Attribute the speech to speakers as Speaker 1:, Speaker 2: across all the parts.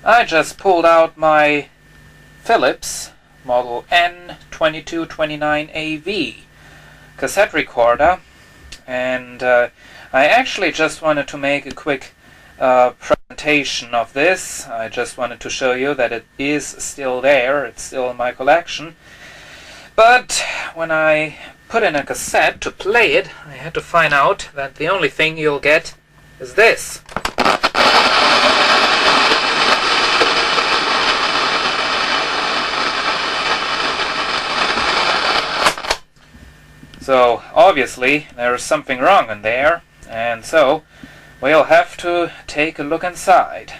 Speaker 1: I just pulled out my Philips model N2229AV cassette recorder, and I actually just wanted to make a quick presentation of this. I just wanted to show you that it is still there, it's still in my collection. But when I put in a cassette to play it, I had to find out that the only thing you'll get is this. So obviously there is something wrong in there, and so we'll have to take a look inside.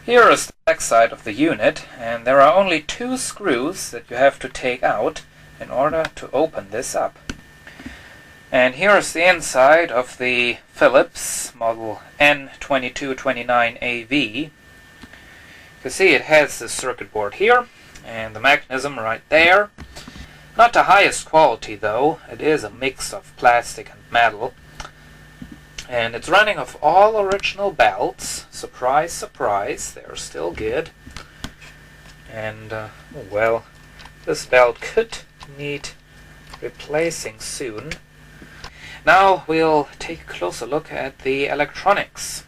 Speaker 1: Here is the back side of the unit, and there are only 2 screws that you have to take out in order to open this up. And here is the inside of the Philips model N2229AV. You can see it has the circuit board here and the mechanism right there. Not the highest quality though, it is a mix of plastic and metal. And it's running off all original belts. Surprise, surprise, they're still good. And, well, this belt could need replacing soon. Now we'll take a closer look at the electronics.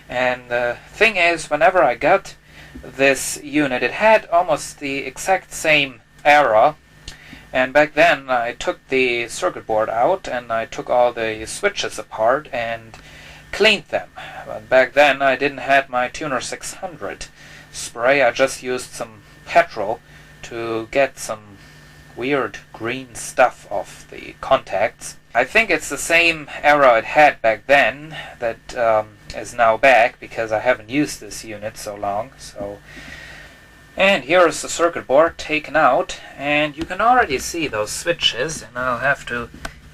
Speaker 1: And the thing is, whenever I got this unit, it had almost the exact same error. And back then I took the circuit board out and I took all the switches apart and cleaned them. But back then I didn't have my Tuner 600 spray. I just used some petrol to get some weird green stuff off the contacts. I think it's the same error it had back then that is now back, because I haven't used this unit so long. And here is the circuit board taken out, and you can already see those switches, and I'll have to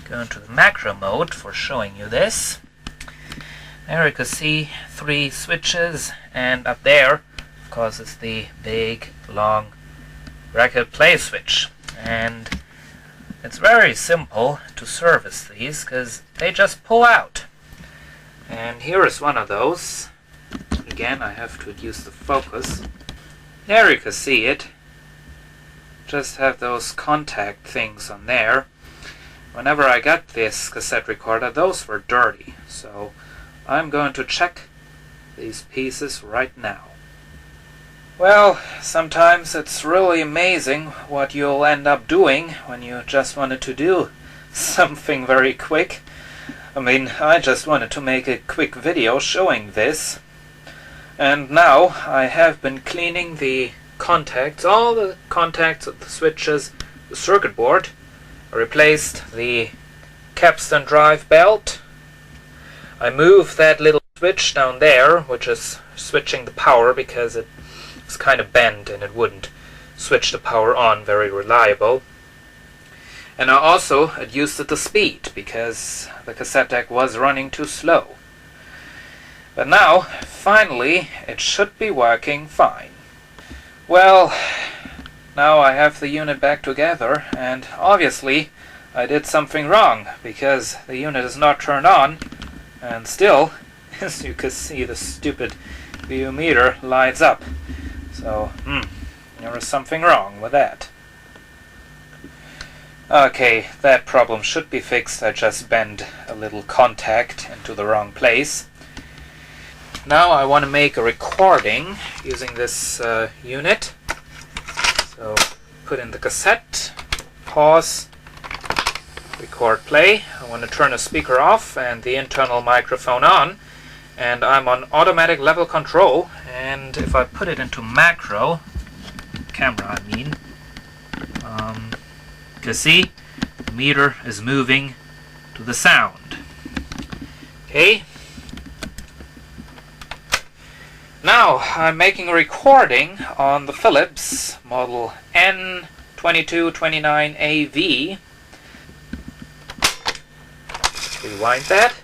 Speaker 1: go into the macro mode for showing you this. There you can see 3 switches, and up there, of course, is the big, long record play switch. And it's very simple to service these, because they just pull out. And here is one of those. Again, I have to use the focus. There you can see it. Just have those contact things on there. Whenever I got this cassette recorder, those were dirty. So I'm going to check these pieces right now. Well, sometimes it's really amazing what you'll end up doing when you just wanted to do something very quick. I mean, I just wanted to make a quick video showing this. And now I have been cleaning the contacts, all the contacts of the switches, the circuit board. I replaced the capstan drive belt. I moved that little switch down there, which is switching the power, because it was kind of bent and it wouldn't switch the power on very reliable. And I also adjusted the speed, because the cassette deck was running too slow. But now, finally, it should be working fine. Well, now I have the unit back together, and obviously I did something wrong, because the unit is not turned on, and still, as you can see, the stupid VU meter lights up. So, there is something wrong with that. Okay, that problem should be fixed. I just bent a little contact into the wrong place. Now I want to make a recording using this unit. So put in the cassette, pause, record play. I want to turn the speaker off and the internal microphone on. And I'm on automatic level control. And if I put it into macro, camera I mean, you can see the meter is moving to the sound. Okay. Now I'm making a recording on the Philips model N2229AV. Rewind that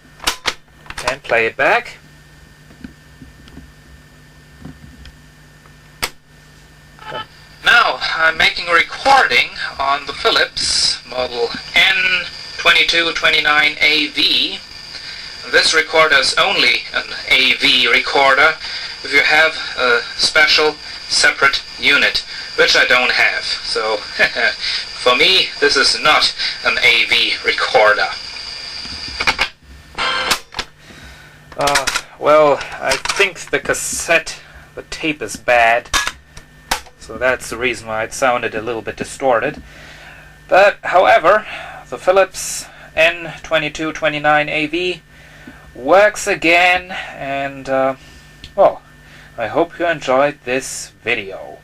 Speaker 1: and play it back. Now I'm making a recording on the Philips model N2229AV. This recorder is only an AV recorder, if you have a special separate unit, which I don't have. So for me, this is not an AV recorder. Well, I think the cassette, the tape is bad, so that's the reason why it sounded a little bit distorted. But however, the Philips N2229AV works again, and well, I hope you enjoyed this video.